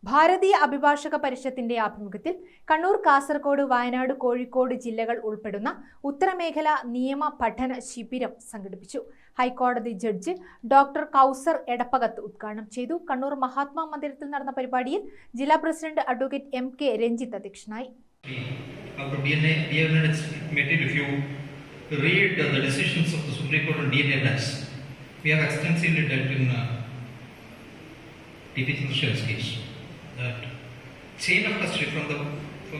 ഭാരതീയ അഭിഭാഷക പരിഷത്തിന്റെ ആഭിമുഖ്യത്തിൽ കണ്ണൂർ, കാസർഗോഡ്, വയനാട്, കോഴിക്കോട് ജില്ലകൾ ഉൾപ്പെടുന്ന ഉത്തരമേഖല നിയമ പഠന ശിബിരം സംഘടിപ്പിച്ചു. ഹൈക്കോടതി ജഡ്ജ് ഡോക്ടർ കൗസർ എടപ്പകത്ത് ഉദ്ഘാടനം ചെയ്തു. കണ്ണൂർ മഹാത്മാ മന്ദിരത്തിൽ നടന്ന പരിപാടിയിൽ ജില്ലാ പ്രസിഡന്റ് അഡ്വക്കേറ്റ് MK രഞ്ജിത്ത് അധ്യക്ഷനായി. That chain of custody from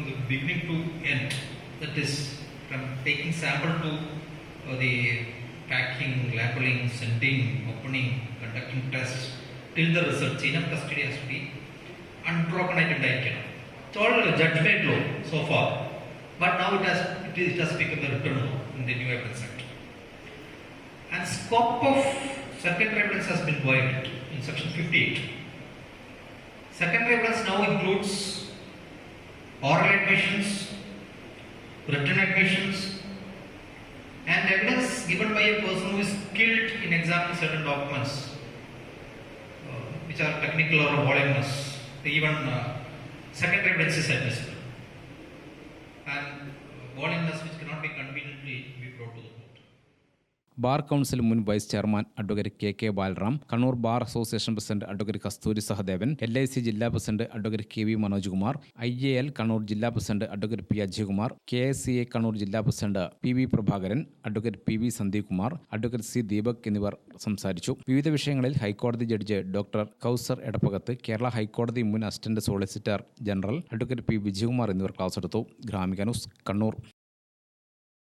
the beginning to end, that is from taking sample to the packing, labeling, sending, opening, conducting tests till the result, chain of custody has to be unbroken. It's all judgment law so far, but now it has become the written law in the new evidence act, and scope of secondary evidence has been widened in section 58. Secondary evidence now includes oral admissions, written admissions, and evidence given by a person who is skilled in examining certain documents, which are technical or voluminous. Even secondary evidence is admissible, and voluminous which cannot be conveniently be brought to the court. Bar council മുൻ vice chairman advocate KK Balaram, Kannur bar association president advocate Kasthuri Sahadevan, LIC ജില്ലാ president advocate KV Manoj Kumar, IAL Kannur ജില്ലാ president advocate P Ajayakumar, KSCA Kannur ജില്ലാ president PV Prabhakaran, advocate PV Sandeep Kumar, advocate C Deepak എന്നിവർ സംസാരിച്ചു. വിവിധ വിഷയങ്ങളിൽ high court judge doctor Kausar Edappakath, Kerala high court മുൻ assistant solicitor general advocate P Vijayakumar എന്നിവർ class എടുത്തു. ഗ്രാമിക ന്യൂസ്, കണ്ണൂർ.